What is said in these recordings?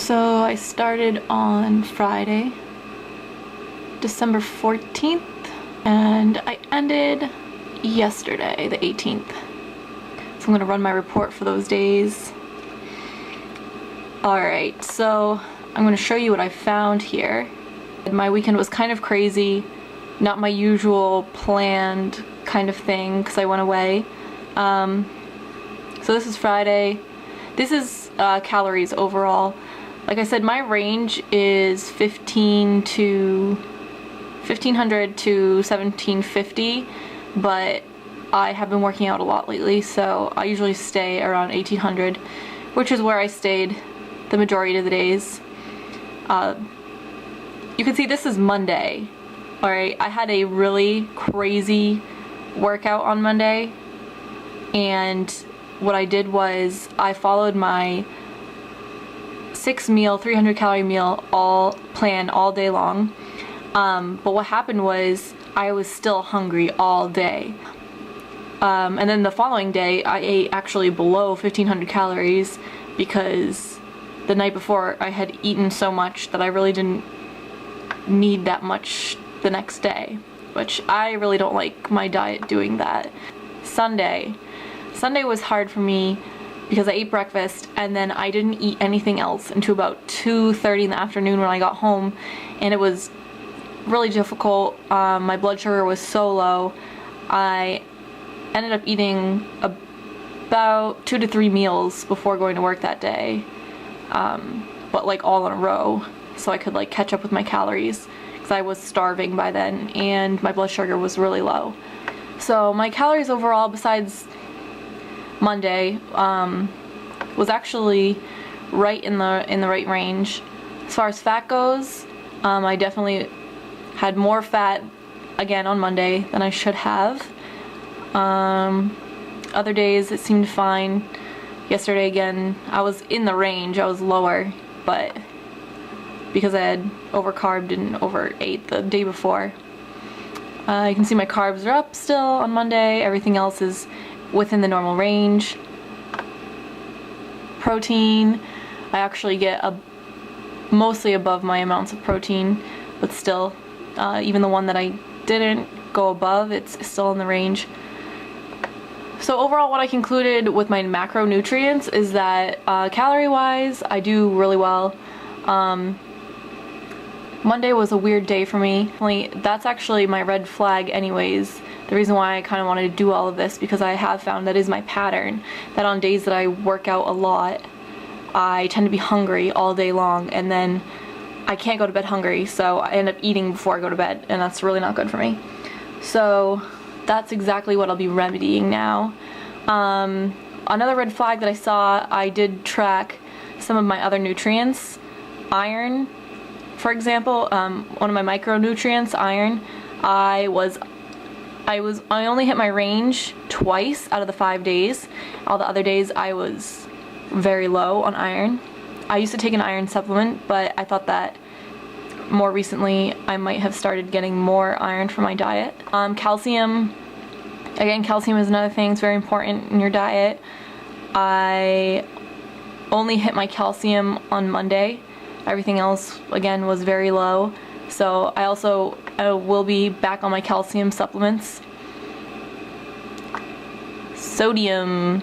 So I started on Friday, December 14th, and I ended yesterday, the 18th. So I'm gonna run my report for those days. Alright, so I'm gonna show you what I found here. My weekend was kind of crazy, not my usual planned kind of thing because I went away. So this is Friday. This is calories overall. Like I said, my range is 1500 to 1750, but I have been working out a lot lately, so I usually stay around 1800, which is where I stayed the majority of the days. You can see this is Monday. Alright, I had a really crazy workout on Monday, and what I did was I followed my 6-meal, 300-calorie meal plan all day long. But what happened was I was still hungry all day. And then the following day I ate actually below 1500 calories because the night before I had eaten so much that I really didn't need that much the next day, which I really don't like my diet doing that. Sunday was hard for me because I ate breakfast and then I didn't eat anything else until about 2:30 in the afternoon when I got home, and it was really difficult. My blood sugar was so low. I ended up eating about 2 to 3 meals before going to work that day, but like all in a row, so I could like catch up with my calories because I was starving by then and my blood sugar was really low. So my calories overall, besides Monday, was actually right in the right range. As far as fat goes, I definitely had more fat again on Monday than I should have. Other days it seemed fine. Yesterday again, I was in the range, I was lower, but because I had overcarbed and overate the day before. You can see my carbs are up still on Monday. Everything else is within the normal range. Protein, I actually get mostly above my amounts of protein, but still, even the one that I didn't go above, it's still in the range. So overall, what I concluded with my macronutrients is that calorie-wise, I do really well. Monday was a weird day for me. That's actually my red flag anyways. The reason why I kind of wanted to do all of this, because I have found that is my pattern, that on days that I work out a lot, I tend to be hungry all day long, and then I can't go to bed hungry, so I end up eating before I go to bed, and that's really not good for me. So that's exactly what I'll be remedying now. Another red flag that I saw, I did track some of my other nutrients. Iron, for example, one of my micronutrients, iron, I only hit my range twice out of the 5 days. All the other days I was very low on iron. I used to take an iron supplement, but I thought that more recently I might have started getting more iron from my diet. Calcium, again, calcium is another thing. It's very important in your diet. I only hit my calcium on Monday. Everything else, again, was very low. So I also will be back on my calcium supplements. Sodium.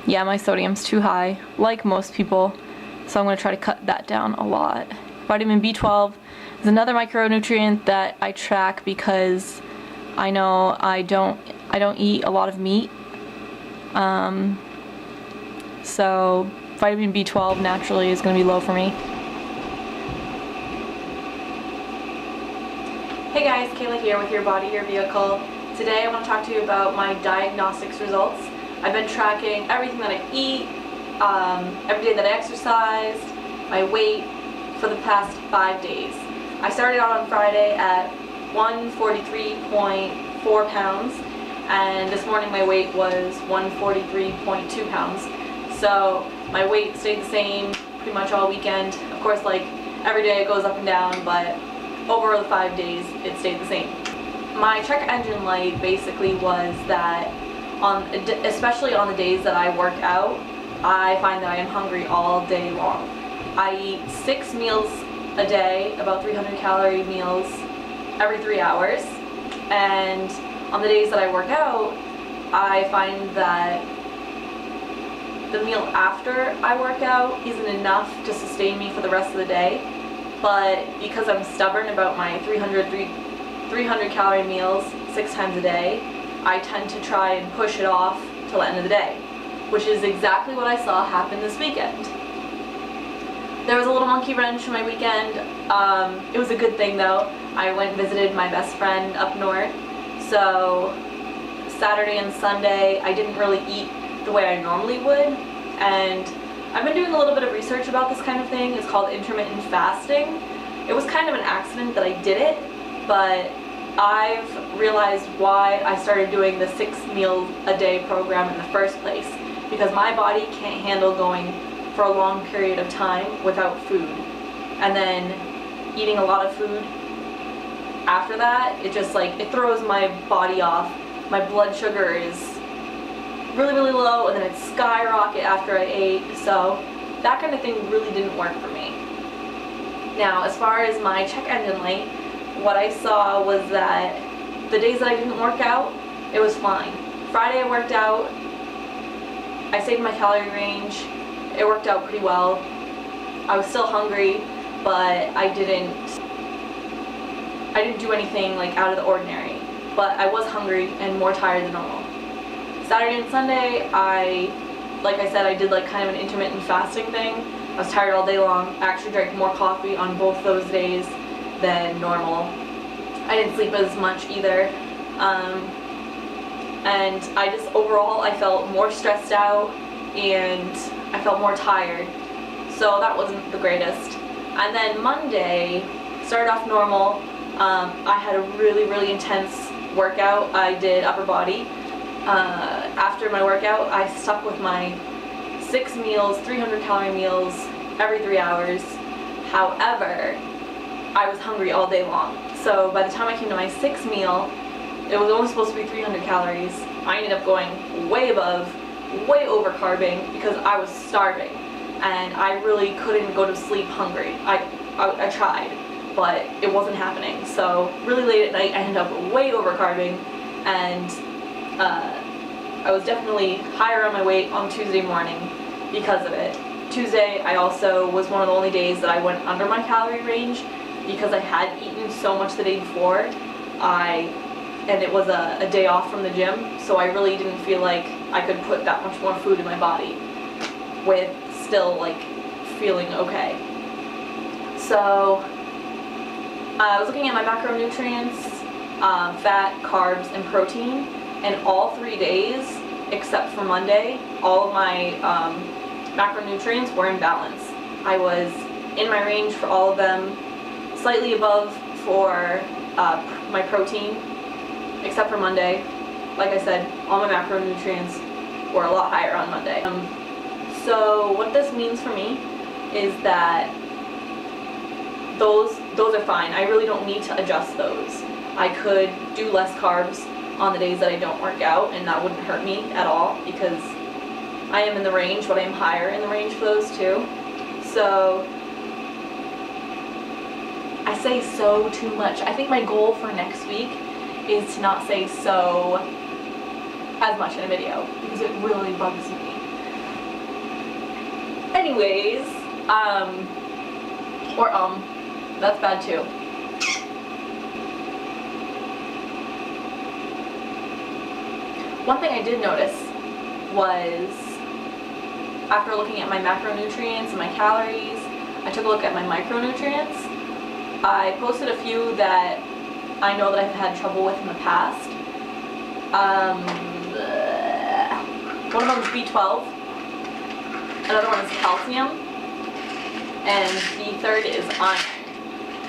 Yeah, my sodium's too high, like most people. So I'm going to try to cut that down a lot. Vitamin B12 is another micronutrient that I track because I know I don't eat a lot of meat. So vitamin B12 naturally is going to be low for me. Hey guys, Kayla here with Your Body, Your Vehicle. Today I want to talk to you about my diagnostics results. I've been tracking everything that I eat, every day that I exercised, my weight for the past 5 days. I started out on Friday at 143.4 pounds, and this morning my weight was 143.2 pounds. So my weight stayed the same pretty much all weekend. Of course, like every day it goes up and down, but over the 5 days it stayed the same. My check engine light basically was that especially on the days that I work out, I find that I am hungry all day long. I eat 6 meals a day, about 300 calorie meals every 3 hours, and on the days that I work out, I find that the meal after I work out isn't enough to sustain me for the rest of the day, but because I'm stubborn about my 300 calorie meals 6 times a day, I tend to try and push it off till the end of the day, which is exactly what I saw happen this weekend. There was a little monkey wrench in my weekend. It was a good thing though. I went and visited my best friend up north, so Saturday and Sunday I didn't really eat the way I normally would, and I've been doing a little bit of research about this kind of thing. It's called intermittent fasting. It was kind of an accident that I did it, but I've realized why I started doing the 6 meal a day program in the first place, because my body can't handle going for a long period of time without food, and then eating a lot of food after that, it throws my body off. My blood sugar is really low, and then it skyrocket after I ate, so that kind of thing really didn't work for me. Now, as far as my check engine light, what I saw was that the days that I didn't work out, it was fine. Friday I worked out, I stayed in my calorie range, it worked out pretty well. I was still hungry, but I didn't do anything like out of the ordinary, but I was hungry and more tired than normal. Saturday and Sunday, like I said, I did like kind of an intermittent fasting thing. I was tired all day long. I actually drank more coffee on both those days than normal. I didn't sleep as much either. And overall, I felt more stressed out and I felt more tired. So that wasn't the greatest. And then Monday, started off normal. I had a really intense workout. I did upper body. After my workout, I stuck with my 6 meals, 300 calorie meals every 3 hours. However, I was hungry all day long. So by the time I came to my 6th meal, it was only supposed to be 300 calories. I ended up going way over carbing because I was starving. And I really couldn't go to sleep hungry. I tried, but it wasn't happening. So really late at night, I ended up way over carbing, and I was definitely higher on my weight on Tuesday morning because of it. Tuesday, I also was one of the only days that I went under my calorie range because I had eaten so much the day before. And it was a day off from the gym, so I really didn't feel like I could put that much more food in my body with still like feeling okay. So I was looking at my macronutrients, fat, carbs, and protein, and all 3 days, except for Monday, all of my macronutrients were in balance. I was in my range for all of them, slightly above for my protein, except for Monday. Like I said, all my macronutrients were a lot higher on Monday. So what this means for me is that those are fine. I really don't need to adjust those. I could do less carbs on the days that I don't work out, and that wouldn't hurt me at all because I am in the range, but I am higher in the range for those too. So I say so too much. I think my goal for next week is to not say so as much in a video because it really bugs me. Anyways, that's bad too. One thing I did notice was after looking at my macronutrients and my calories, I took a look at my micronutrients. I posted a few that I know that I've had trouble with in the past. One of them is B12, another one is calcium, and the third is iron.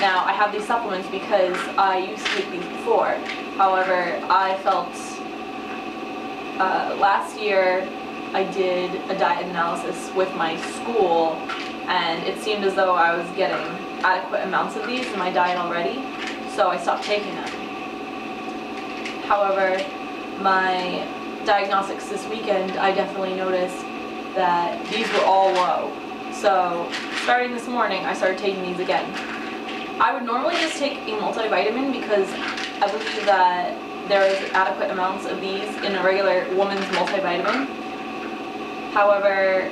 Now, I have these supplements because I used to take these before. However, I felt last year I did a diet analysis with my school, and it seemed as though I was getting adequate amounts of these in my diet already, so I stopped taking them. However, my diagnostics this weekend, I definitely noticed that these were all low. So starting this morning, I started taking these again. I would normally just take a multivitamin because I believe that there is adequate amounts of these in a regular woman's multivitamin. However,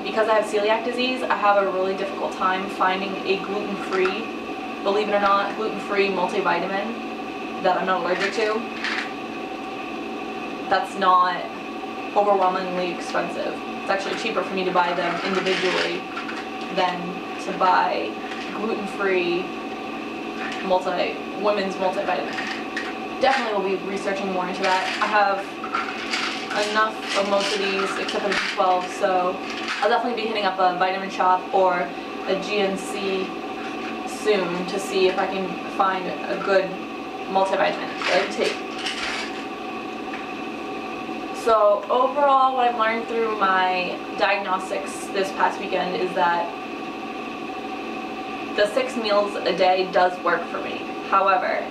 because I have celiac disease, I have a really difficult time finding a gluten-free, believe it or not, gluten-free multivitamin that I'm not allergic to. That's not overwhelmingly expensive. It's actually cheaper for me to buy them individually than to buy gluten-free women's multivitamin. Definitely will be researching more into that. I have enough of most of these except for the B12, so I'll definitely be hitting up a vitamin shop or a GNC soon to see if I can find a good multivitamin that I can take. So overall, what I've learned through my diagnostics this past weekend is that the 6 meals a day does work for me. However,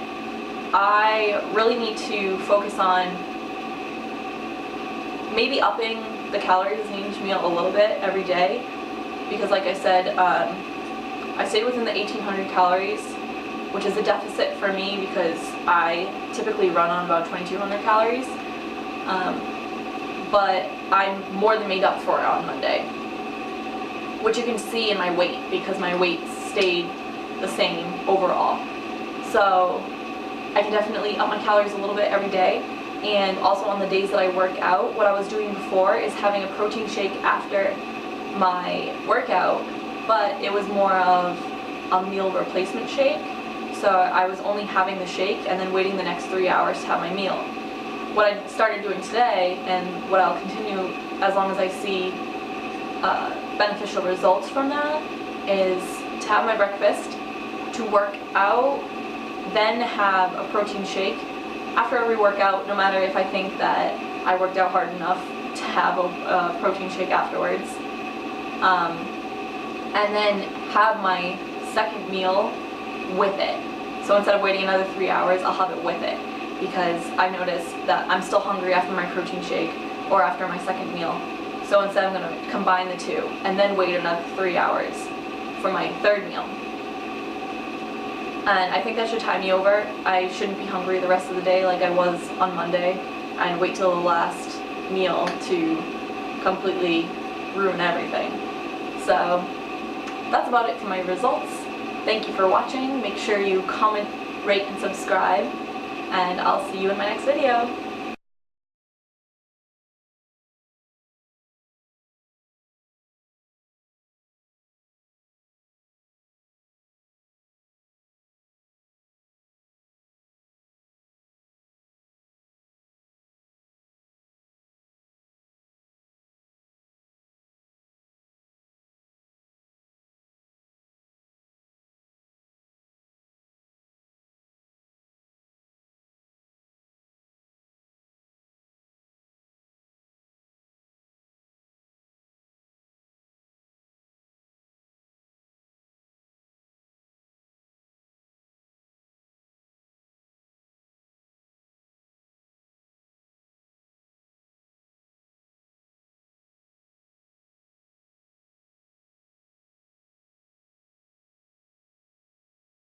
I really need to focus on maybe upping the calories in each meal a little bit every day, because like I said, I stayed within the 1800 calories, which is a deficit for me because I typically run on about 2200 calories, but I'm more than made up for it on Monday, which you can see in my weight because my weight stayed the same overall. So I can definitely up my calories a little bit every day. And also on the days that I work out, what I was doing before is having a protein shake after my workout, but it was more of a meal replacement shake. So I was only having the shake and then waiting the next 3 hours to have my meal. What I started doing today, and what I'll continue as long as I see beneficial results from that, is to have my breakfast, to work out, then have a protein shake after every workout, no matter if I think that I worked out hard enough to have a protein shake afterwards. And then have my second meal with it. So instead of waiting another 3 hours, I'll have it with it, because I noticed that I'm still hungry after my protein shake or after my second meal. So instead I'm going to combine the two and then wait another 3 hours for my third meal. And I think that should tie me over. I shouldn't be hungry the rest of the day like I was on Monday and wait till the last meal to completely ruin everything. So that's about it for my results. Thank you for watching. Make sure you comment, rate, and subscribe, and I'll see you in my next video.